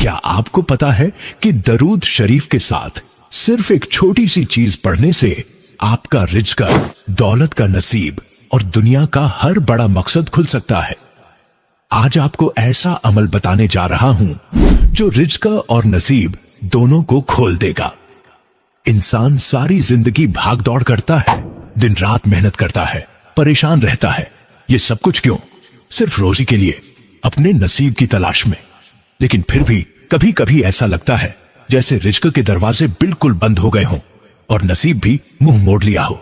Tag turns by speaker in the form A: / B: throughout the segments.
A: क्या आपको पता है कि दरूद शरीफ के साथ सिर्फ एक छोटी सी चीज पढ़ने से आपका रिज्क, दौलत का नसीब और दुनिया का हर बड़ा मकसद खुल सकता है। आज आपको ऐसा अमल बताने जा रहा हूं जो रिज्क और नसीब दोनों को खोल देगा। इंसान सारी जिंदगी भाग दौड़ करता है, दिन रात मेहनत करता है, परेशान रहता है। ये सब कुछ क्यों? सिर्फ रोजी के लिए, अपने नसीब की तलाश में। लेकिन फिर भी कभी कभी ऐसा लगता है जैसे रिज्क के दरवाजे बिल्कुल बंद हो गए हों और नसीब भी मुंह मोड़ लिया हो।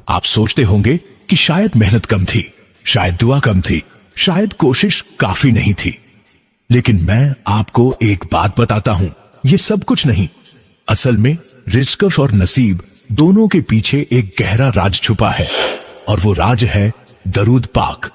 A: आप सोचते होंगे कि शायद मेहनत कम थी, शायद दुआ कम थी, शायद कोशिश काफी नहीं थी। लेकिन मैं आपको एक बात बताता हूं, ये सब कुछ नहीं। असल में रिज्क और नसीब दोनों के पीछे एक गहरा राज छुपा है और वो राज है दरूद पाक।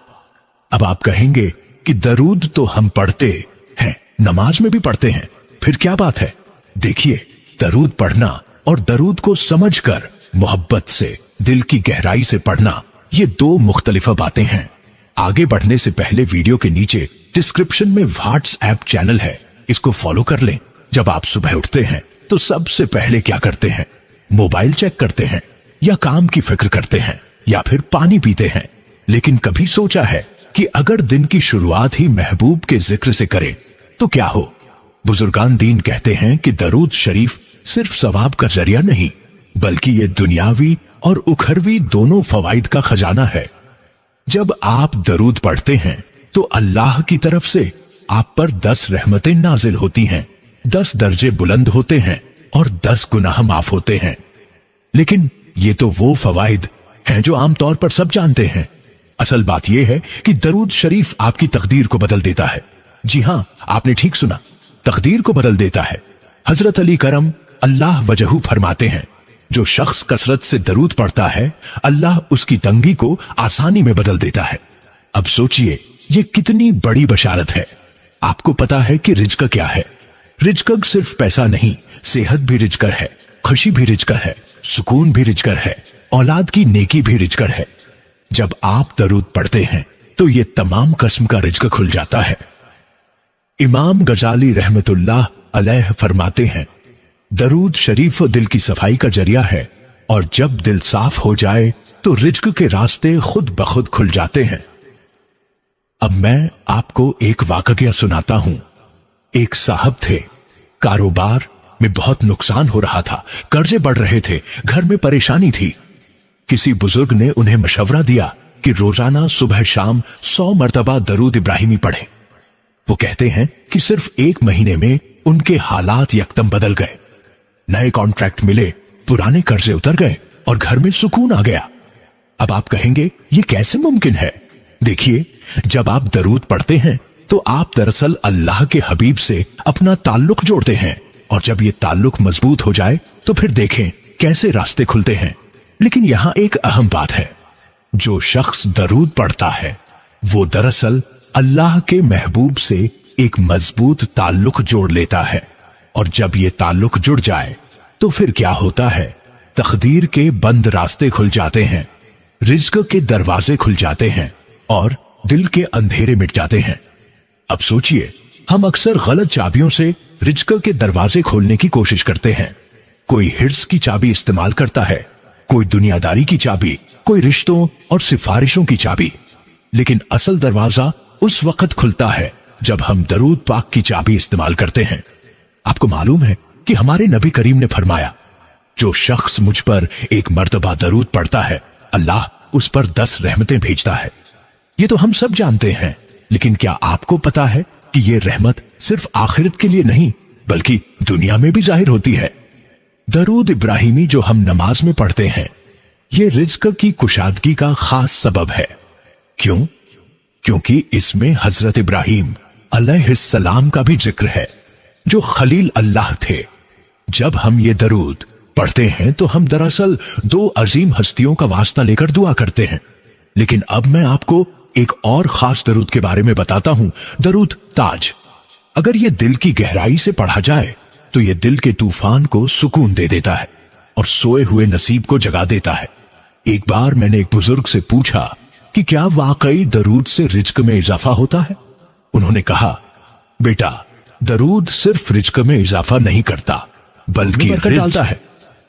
A: अब आप कहेंगे कि दरूद तो हम पढ़ते हैं, नमाज में भी पढ़ते हैं, फिर क्या बात है? देखिए, दरूद पढ़ना और दरूद को समझकर मोहब्बत से, दिल की गहराई से पढ़ना, ये दो मुख्तलिफ बातें हैं। आगे बढ़ने से पहले वीडियो के नीचे डिस्क्रिप्शन में व्हाट्सएप चैनल है, इसको फॉलो कर लें। जब आप सुबह उठते हैं तो सबसे पहले क्या करते हैं? मोबाइल चेक करते हैं या काम की फिक्र करते हैं या फिर पानी पीते हैं। लेकिन कभी सोचा है कि अगर दिन की शुरुआत ही महबूब के जिक्र से करें तो क्या हो? बुजुर्गान दीन कहते हैं कि दरूद शरीफ सिर्फ सवाब का जरिया नहीं, बल्कि ये दुनियावी और उखरवी दोनों फवाइद का खजाना है। जब आप दरूद पढ़ते हैं तो अल्लाह की तरफ से आप पर 10 रहमतें नाजिल होती हैं, 10 दर्जे बुलंद होते हैं और 10 गुनाह माफ होते हैं। लेकिन ये तो वो फवाइद हैं जो आमतौर पर सब जानते हैं। असल बात यह है कि दरूद शरीफ आपकी तकदीर को बदल देता है। जी हां, आपने ठीक सुना, तकदीर को बदल देता है। हजरत अली करम अल्लाह वजहू फरमाते हैं, जो शख्स कसरत से दरूद पढ़ता है, अल्लाह उसकी तंगी को आसानी में बदल देता है। अब सोचिए, ये कितनी बड़ी बशारत है। आपको पता है कि रिज्क क्या है? रिज्क सिर्फ पैसा नहीं, सेहत भी रिज्क है, खुशी भी रिज्क है, सुकून भी रिज्क है, औलाद की नेकी भी रिज्क है। जब आप दरूद पढ़ते हैं तो ये तमाम किस्म का रिज्क खुल जाता है। इमाम गजाली रहमतुल्लाह अलैह फरमाते हैं, दरूद शरीफ दिल की सफाई का जरिया है और जब दिल साफ हो जाए तो रिज्क के रास्ते खुद ब खुद खुल जाते हैं। अब मैं आपको एक वाकया सुनाता हूं। एक साहब थे, कारोबार में बहुत नुकसान हो रहा था, कर्जे बढ़ रहे थे, घर में परेशानी थी। किसी बुजुर्ग ने उन्हें मशवरा दिया कि रोजाना सुबह शाम 100 मरतबा दरूद इब्राहिमी पढ़ें। वो कहते हैं कि सिर्फ 1 महीने में उनके हालात यकदम बदल गए। नए कॉन्ट्रैक्ट मिले, पुराने कर्जे उतर गए और घर में सुकून आ गया। अब आप कहेंगे ये कैसे मुमकिन है? देखिए, जब आप दरूद पढ़ते हैं तो आप दरअसल अल्लाह के हबीब से अपना ताल्लुक जोड़ते हैं और जब ये ताल्लुक मजबूत हो जाए तो फिर देखें कैसे रास्ते खुलते हैं। लेकिन यहां एक अहम बात है, जो शख्स दरूद पढ़ता है वो दरअसल अल्लाह के महबूब से एक मजबूत ताल्लुक जोड़ लेता है और जब ये ताल्लुक जुड़ जाए तो फिर क्या होता है? तकदीर के बंद रास्ते खुल जाते हैं, रिज्क के दरवाजे खुल जाते हैं और दिल के अंधेरे मिट जाते हैं। अब सोचिए, हम अक्सर गलत चाबियों से रिज्क के दरवाजे खोलने की कोशिश करते हैं। कोई हिर्स की चाबी इस्तेमाल करता है, कोई दुनियादारी की चाबी, कोई रिश्तों और सिफारिशों की चाबी। लेकिन असल दरवाजा उस वक्त खुलता है जब हम दरूद पाक की चाबी इस्तेमाल करते हैं। आपको मालूम है कि हमारे नबी करीम ने फरमाया, जो शख्स मुझ पर 1 मर्तबा दरूद पढ़ता है, अल्लाह उस पर 10 रहमतें भेजता है। ये तो हम सब जानते हैं, लेकिन क्या आपको पता है कि ये रहमत सिर्फ आखिरत के लिए नहीं बल्कि दुनिया में भी जाहिर होती है? दरूद इब्राहिमी जो हम नमाज में पढ़ते हैं, ये रिज्क की कुशादगी का खास सबब है। क्यों? क्योंकि इसमें हजरत इब्राहिम अलैहिस्सलाम का भी जिक्र है, जो खलील अल्लाह थे। जब हम ये दरूद पढ़ते हैं तो हम दरअसल 2 अजीम हस्तियों का वास्ता लेकर दुआ करते हैं। लेकिन अब मैं आपको एक और खास दरूद के बारे में बताता हूं, दरूद ताज। अगर ये दिल की गहराई से पढ़ा जाए तो ये दिल के तूफान को सुकून दे देता है और सोए हुए नसीब को जगा देता है। एक बार मैंने एक बुजुर्ग से पूछा कि क्या वाकई दरूद से रिज्क में इजाफा होता है? उन्होंने कहा, बेटा, दरूद सिर्फ रिज्क में इजाफा नहीं करता बल्कि बरकत डालता है।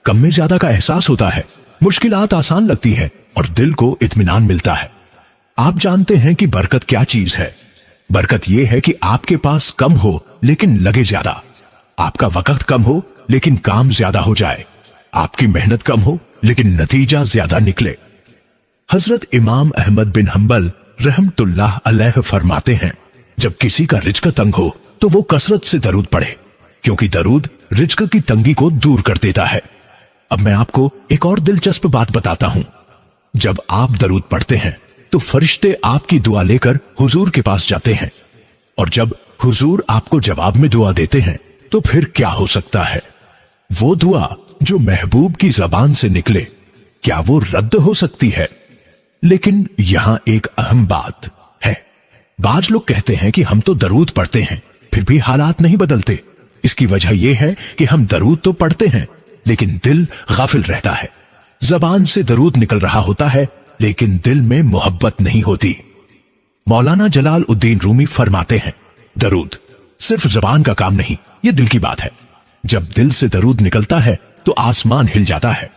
A: कम में ज्यादा का एहसास होता है, मुश्किलात आसान लगती है और दिल को इत्मीनान मिलता है। आप जानते हैं कि बरकत क्या चीज है? बरकत यह है कि आपके पास कम हो लेकिन लगे ज्यादा, आपका वक्त कम हो लेकिन काम ज्यादा हो जाए, आपकी मेहनत कम हो लेकिन नतीजा ज्यादा निकले। हजरत इमाम अहमद बिन हंबल रहमतुल्लाह अलैह फरमाते हैं, जब किसी का रिज्क तंग हो तो वो कसरत से दरूद पढ़े, क्योंकि दरूद रिज्क की तंगी को दूर कर देता है। अब मैं आपको एक और दिलचस्प बात बताता हूं। जब आप दरूद पढ़ते हैं तो फरिश्ते आपकी दुआ लेकर हुजूर के पास जाते हैं, और जब हुजूर आपको जवाब में दुआ देते हैं तो फिर क्या हो सकता है? वो दुआ जो महबूब की जबान से निकले, क्या वो रद्द हो सकती है? लेकिन यहां एक अहम बात है। बाज लोग कहते हैं कि हम तो दरूद पढ़ते हैं फिर भी हालात नहीं बदलते। इसकी वजह यह है कि हम दरूद तो पढ़ते हैं लेकिन दिल गाफिल रहता है। जबान से दरूद निकल रहा होता है लेकिन दिल में मोहब्बत नहीं होती। मौलाना जलाल उद्दीन रूमी फरमाते हैं, दरूद सिर्फ जबान का काम नहीं, यह दिल की बात है। जब दिल से दरूद निकलता है तो आसमान हिल जाता है।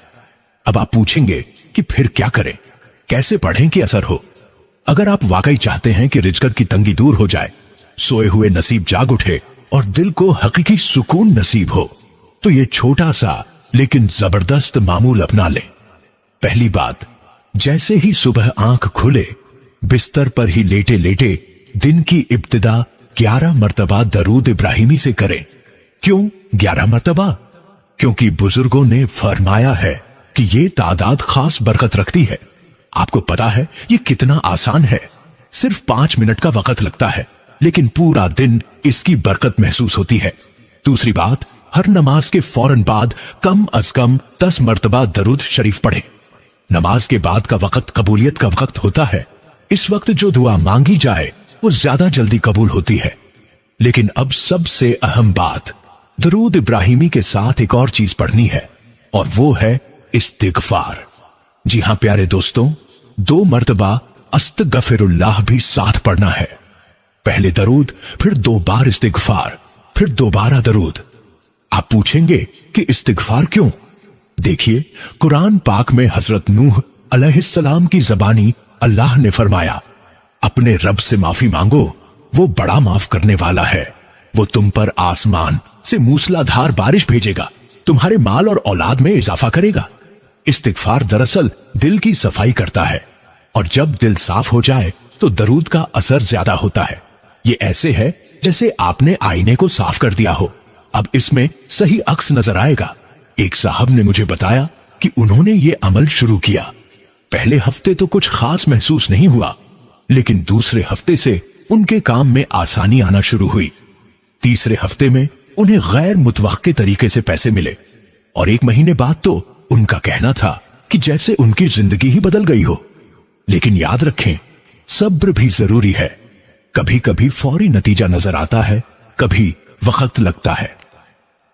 A: अब आप पूछेंगे कि फिर क्या करें, कैसे पढ़ें कि असर हो? अगर आप वाकई चाहते हैं कि रिज्क की तंगी दूर हो जाए, सोए हुए नसीब जाग उठे और दिल को हकीकी सुकून नसीब हो, तो ये छोटा सा लेकिन जबरदस्त मामूल अपना लें। पहली बात, जैसे ही सुबह आंख खुले बिस्तर पर ही लेटे लेटे दिन की इब्तिदा 11 मर्तबा दरूद इब्राहिमी से करें। क्यों 11 मर्तबा? क्योंकि बुजुर्गों ने फरमाया है कि ये तादाद खास बरकत रखती है। आपको पता है ये कितना आसान है, सिर्फ 5 मिनट का वक्त लगता है लेकिन पूरा दिन इसकी बरकत महसूस होती है। दूसरी बात, हर नमाज के फौरन बाद कम अज कम 10 मर्तबा दरूद शरीफ पढ़ें। नमाज के बाद का वक्त कबूलियत का वक्त होता है। इस वक्त जो दुआ मांगी जाए वो ज्यादा जल्दी कबूल होती है। लेकिन अब सबसे अहम बात, दरूद इब्राहिमी के साथ एक और चीज पढ़नी है और वो है इस्तिगफार। जी हां प्यारे दोस्तों, 2 मर्तबा अस्तगफिरुल्लाह भी साथ पढ़ना है। पहले दरूद, फिर 2 बार इस्तिगफार, फिर दोबारा दरूद। आप पूछेंगे कि इस्तिगफार क्यों? देखिए, कुरान पाक में हजरत नूह अलैहिस्सलाम की जबानी अल्लाह ने फरमाया, अपने रब से माफी मांगो, वो बड़ा माफ करने वाला है। वो तुम पर आसमान से मूसलाधार बारिश भेजेगा, तुम्हारे माल और औलाद में इजाफा करेगा। इस्तिगफार दरअसल दिल की सफाई करता है, और जब दिल साफ हो जाए तो दरूद का असर ज्यादा होता है। ये ऐसे है जैसे आपने आईने को साफ कर दिया हो। अब इसमें सही अक्स नजर आएगा। एक साहब ने मुझे बताया कि उन्होंने ये अमल शुरू किया। पहले हफ्ते तो कुछ खास महसूस नहीं हुआ, लेकिन दूसरे हफ्ते से उनके काम में आसानी आना शुरू हुई। तीसरे हफ्ते में उन्हें गैर मुतवक्के तरीके से पैसे मिले, और 1 महीने बाद तो उनका कहना था कि जैसे उनकी जिंदगी ही बदल गई हो। लेकिन याद रखें, सब्र भी जरूरी है। कभी कभी फौरी नतीजा नजर आता है, कभी वक्त लगता है,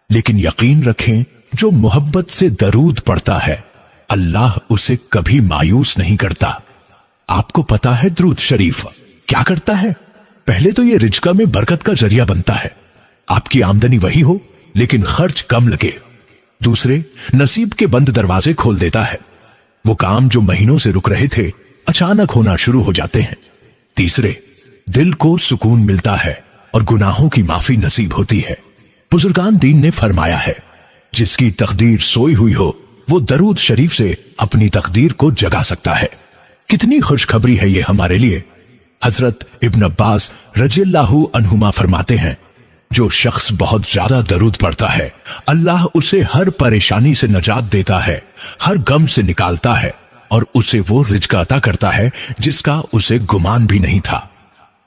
A: लेकिन यकीन रखें, जो मोहब्बत से दरूद पढ़ता है अल्लाह उसे कभी मायूस नहीं करता। आपको पता है दरूद शरीफ क्या करता है? पहले तो ये रिज्क में बरकत का जरिया बनता है। आपकी आमदनी वही हो लेकिन खर्च कम लगे। दूसरे, नसीब के बंद दरवाजे खोल देता है। वो काम जो महीनों से रुक रहे थे अचानक होना शुरू हो जाते हैं। तीसरे, दिल को सुकून मिलता है और गुनाहों की माफी नसीब होती है। बुजुर्गान दीन ने फरमाया है, जिसकी तकदीर सोई हुई हो वो दरूद शरीफ से अपनी तकदीर को जगा सकता है। कितनी खुशखबरी है ये हमारे लिए। हजरत इब्न अब्बास रज़ियल्लाहु अन्हुमा फरमाते हैं, जो शख्स बहुत ज्यादा दरूद पढ़ता है अल्लाह उसे हर परेशानी से नजात देता है, हर गम से निकालता है, और उसे वो रिज़्क अता करता है जिसका उसे गुमान भी नहीं था।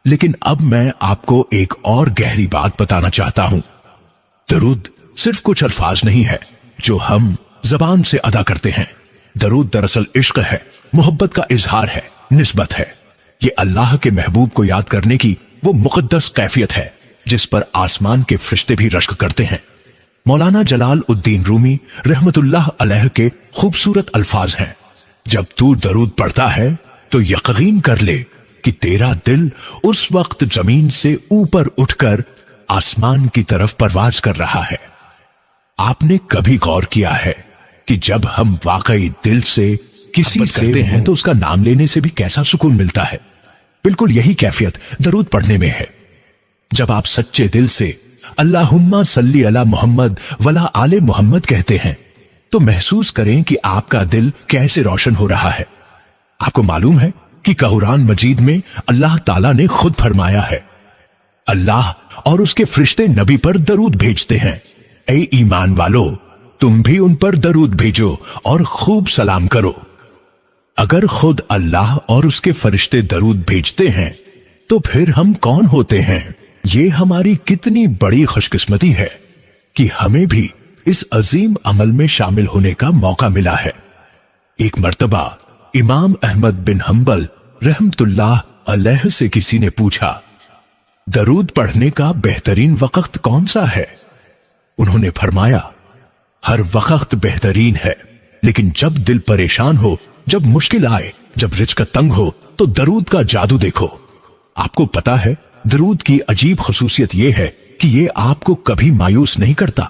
A: लेकिन अब मैं आपको एक और गहरी बात बताना चाहता हूं। दरूद सिर्फ कुछ अल्फाज नहीं है जो हम जबान से अदा करते हैं। दरूद दरअसल इश्क है, मोहब्बत का इजहार है, निस्बत है। ये अल्लाह के महबूब को याद करने की वो मुकद्दस कैफियत है जिस पर आसमान के फरिश्ते भी रश्क करते हैं। मौलाना जलाल उद्दीन रूमी रहमतुल्लाह अलैह के खूबसूरत अल्फाज हैं, जब तू दरूद पढ़ता है तो यकीन कर ले कि तेरा दिल उस वक्त जमीन से ऊपर उठकर आसमान की तरफ परवाज कर रहा है। आपने कभी गौर किया है कि जब हम वाकई दिल से किसी से करते हैं तो उसका नाम लेने से भी कैसा सुकून मिलता है? बिल्कुल यही कैफियत दरूद पढ़ने में है। जब आप सच्चे दिल से अल्लाहुम्मा सल्ली अला मोहम्मद वला आले मोहम्मद कहते हैं तो महसूस करें कि आपका दिल कैसे रोशन हो रहा है। आपको मालूम है कि कुरान मजीद में अल्लाह ताला ने खुद फरमाया है, अल्लाह और उसके फरिश्ते नबी पर दरूद भेजते हैं। ऐ ईमान वालो, तुम भी उन पर दरूद भेजो और खूब सलाम करो। अगर खुद अल्लाह और उसके फरिश्ते दरूद भेजते हैं तो फिर हम कौन होते हैं? ये हमारी कितनी बड़ी खुशकिस्मती है कि हमें भी इस अजीम अमल में शामिल होने का मौका मिला है। एक मर्तबा इमाम अहमद बिन हंबल रहमतुल्लाह अलैह से किसी ने पूछा, दरूद पढ़ने का बेहतरीन वक्त कौन सा है? उन्होंने फरमाया, हर वक्त बेहतरीन है, लेकिन जब दिल परेशान हो, जब मुश्किल आए, जब रिज़्क तंग हो तो दरूद का जादू देखो। आपको पता है दरूद की अजीब खुसूसियत यह है कि यह आपको कभी मायूस नहीं करता।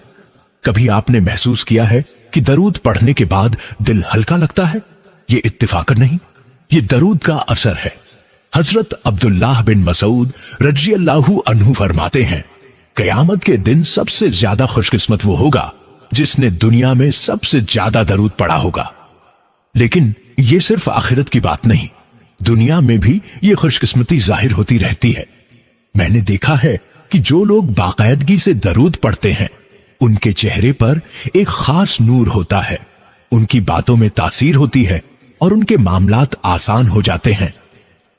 A: कभी आपने महसूस किया है कि दरूद पढ़ने के बाद दिल हल्का लगता है? ये इत्तिफाकन नहीं, ये दरूद का असर है। हजरत अब्दुल्लाह बिन मसूद रज़ियल्लाहु अन्हु फरमाते हैं, क़यामत के दिन सबसे ज्यादा खुशकिस्मत वो होगा जिसने दुनिया में सबसे ज्यादा दरूद पढ़ा होगा। लेकिन ये सिर्फ आखिरत की बात नहीं, दुनिया में भी ये खुशकिस्मती जाहिर होती रहती है। मैंने देखा है कि जो लोग बाकायदगी से दरूद पढ़ते हैं उनके चेहरे पर एक खास नूर होता है, उनकी बातों में तासीर होती है और उनके मामलात आसान हो जाते हैं।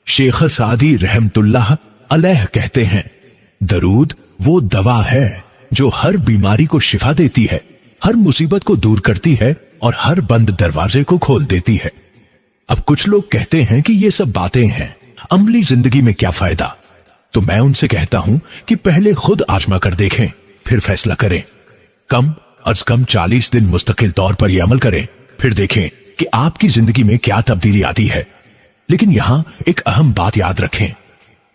A: शेख सादी रहमतुल्लाह अलैह कहते हैं, दरूद वो दवा है जो हर बीमारी को शिफा देती है, हर मुसीबत को दूर करती है और हर बंद दरवाजे को खोल देती है। अब कुछ लोग कहते हैं कि ये सब बातें हैं, अमली जिंदगी में क्या फायदा? तो मैं उनसे कहता हूं कि पहले खुद आजमा कर देखें, फिर फैसला करें। कम अज कम 40 दिन मुस्तकिल तौर पर यह अमल करें, फिर देखें कि आपकी जिंदगी में क्या तब्दीली आती है। लेकिन यहां एक अहम बात याद रखें,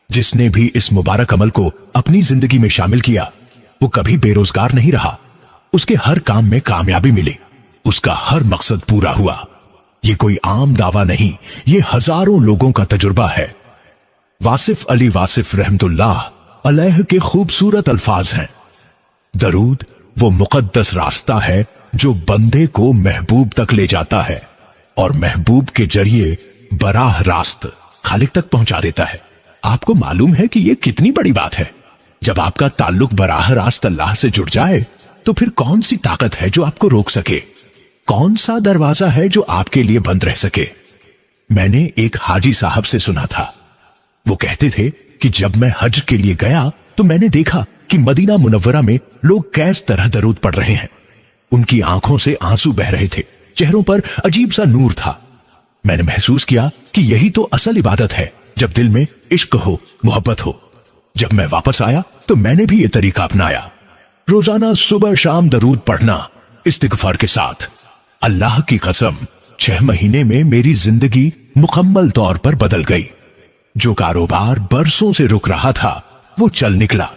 A: जिसने भी इस मुबारक अमल को अपनी जिंदगी में शामिल किया वो कभी बेरोजगार नहीं रहा, उसके हर काम में कामयाबी मिली, उसका हर मकसद पूरा हुआ। ये कोई आम दावा नहीं, ये हजारों लोगों का तजुर्बा है। वासिफ अली वासिफ रहमतुल्लाह अलैह के खूबसूरत अल्फाज हैं, दरूद वो मुकद्दस रास्ता है जो बंदे को महबूब तक ले जाता है और महबूब के जरिए बराह रास्त खालिक तक पहुंचा देता है। आपको मालूम है कि यह कितनी बड़ी बात है? जब आपका ताल्लुक बराह रास्त अल्लाह से जुड़ जाए तो फिर कौन सी ताकत है जो आपको रोक सके? कौन सा दरवाजा है जो आपके लिए बंद रह सके? मैंने एक हाजी साहब से सुना था, वो कहते थे कि जब मैं हज के लिए गया तो मैंने देखा कि मदीना मुनव्वरा में लोग किस तरह दरूद पढ़ रहे हैं। उनकी आंखों से आंसू बह रहे थे, चेहरों पर अजीब सा नूर था। मैंने महसूस किया कि यही तो असल इबादत है, जब दिल में इश्क हो, मोहब्बत हो। जब मैं वापस आया तो मैंने भी ये तरीका अपनाया, रोजाना सुबह शाम दरूद पढ़ना इस्तिगफार के साथ। अल्लाह की कसम 6 महीने में मेरी जिंदगी मुकम्मल तौर पर बदल गई। जो कारोबार बरसों से रुक रहा था वो चल निकला।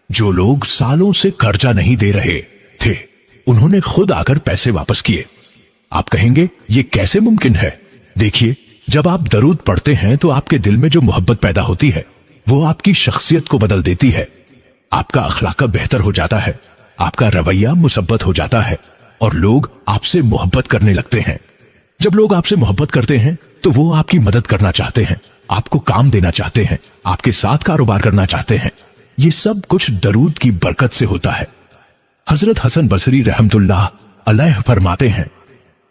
A: जो लोग सालों से कर्जा नहीं दे रहे थे उन्होंने खुद आकर पैसे वापस किए। आप कहेंगे ये कैसे मुमकिन है? देखिए, जब आप दरूद पढ़ते हैं तो आपके दिल में जो मोहब्बत पैदा होती है वो आपकी शख्सियत को बदल देती है। आपका अखलाक बेहतर हो जाता है, आपका रवैया मुसब्बत हो जाता है और लोग आपसे मोहब्बत करने लगते हैं। जब लोग आपसे मोहब्बत करते हैं तो वो आपकी मदद करना चाहते हैं, आपको काम देना चाहते हैं, आपके साथ कारोबार करना चाहते हैं। ये सब कुछ दरूद की बरकत से होता है। हजरत हसन बसरी रहमतुल्लाह अलैह फरमाते हैं,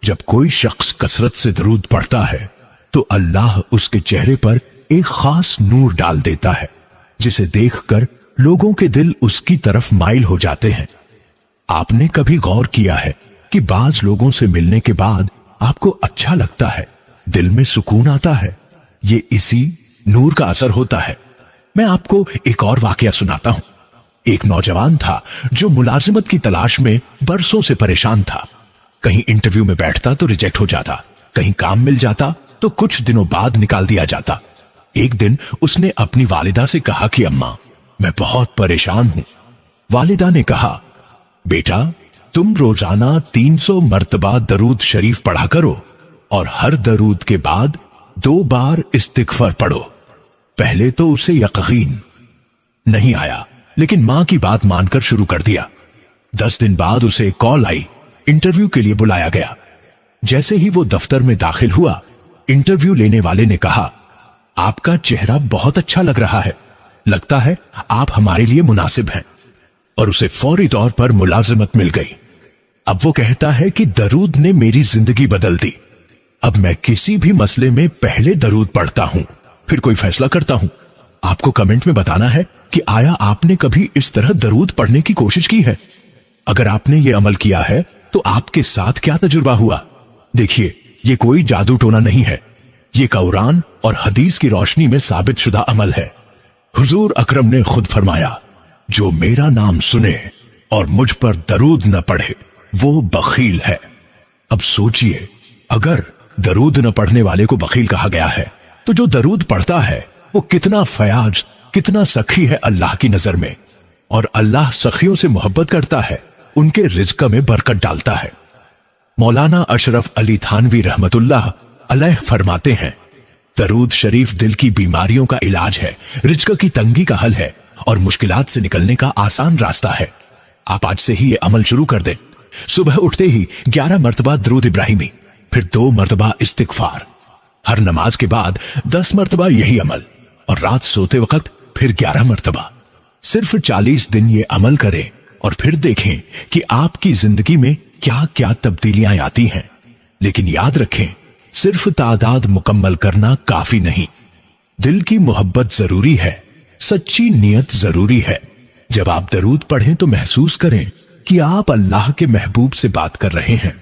A: जब कोई शख्स कसरत से दरूद पढ़ता है तो अल्लाह उसके चेहरे पर एक खास नूर डाल देता है, जिसे देखकर लोगों के दिल उसकी तरफ माइल हो जाते हैं। आपने कभी गौर किया है कि बाज लोगों से मिलने के बाद आपको अच्छा लगता है, दिल में सुकून आता है? ये इसी नूर का असर होता है। मैं आपको एक और वाकया सुनाता हूं। एक नौजवान था जो मुलाजिमत की तलाश में बरसों से परेशान था। कहीं इंटरव्यू में बैठता तो रिजेक्ट हो जाता, कहीं काम मिल जाता तो कुछ दिनों बाद निकाल दिया जाता। एक दिन उसने अपनी वालिदा से कहा कि अम्मा, मैं बहुत परेशान हूं। वालिदा ने कहा, बेटा तुम रोजाना 300 मर्तबा दरूद शरीफ पढ़ा करो और हर दरूद के बाद 2 बार इस्तिगफार पढ़ो। पहले तो उसे यकीन नहीं आया, लेकिन मां की बात मानकर शुरू कर दिया। 10 दिन बाद उसे कॉल आई, इंटरव्यू के लिए बुलाया गया। जैसे ही वो दफ्तर में दाखिल हुआ, इंटरव्यू लेने वाले ने कहा, आपका चेहरा बहुत अच्छा लग रहा है, लगता है आप हमारे लिए मुनासिब हैं। और उसे फौरी तौर पर मुलाजिमत मिल गई। अब वो कहता है कि दरूद ने मेरी जिंदगी बदल दी। अब मैं किसी भी मसले में पहले दरूद पढ़ता हूं, फिर कोई फैसला करता हूं। आपको कमेंट में बताना है कि आया आपने कभी इस तरह दरूद पढ़ने की कोशिश की है? अगर आपने ये अमल किया है तो आपके साथ क्या तजुर्बा हुआ? देखिए, ये कोई जादू टोना नहीं है, ये कुरान और हदीस की रोशनी में साबित शुदा अमल है। हुजूर अकरम ने खुद फरमाया, जो मेरा नाम सुने और मुझ पर दरूद न पढ़े वो बखील है। अब सोचिए, अगर दरूद न पढ़ने वाले को बखील कहा गया है, तो जो दरूद पढ़ता है वो कितना फयाज, कितना सखी है अल्लाह की नजर में। और अल्लाह सखियों से मोहब्बत करता है, उनके रिज़्क़ में बरकत डालता है। मौलाना अशरफ अली थानवी रहमतुल्लाह अलैह फरमाते हैं, दरूद शरीफ दिल की बीमारियों का इलाज है, रिज़्क़ की तंगी का हल है और मुश्किलात से निकलने का आसान रास्ता है। आप आज से ही ये अमल शुरू कर दें। सुबह उठते ही 11 मर्तबा दरूद इब्राहिमी, फिर 2 मर्तबा इस्तिगफार, हर नमाज के बाद 10 मर्तबा यही अमल, और रात सोते वक्त फिर 11 मर्तबा। सिर्फ 40 दिन ये अमल करें और फिर देखें कि आपकी जिंदगी में क्या क्या तब्दीलियां आती हैं। लेकिन याद रखें, सिर्फ तादाद मुकम्मल करना काफी नहीं। दिल की मोहब्बत जरूरी है, सच्ची नियत जरूरी है। जब आप दरूद पढ़ें तो महसूस करें कि आप अल्लाह के महबूब से बात कर रहे हैं।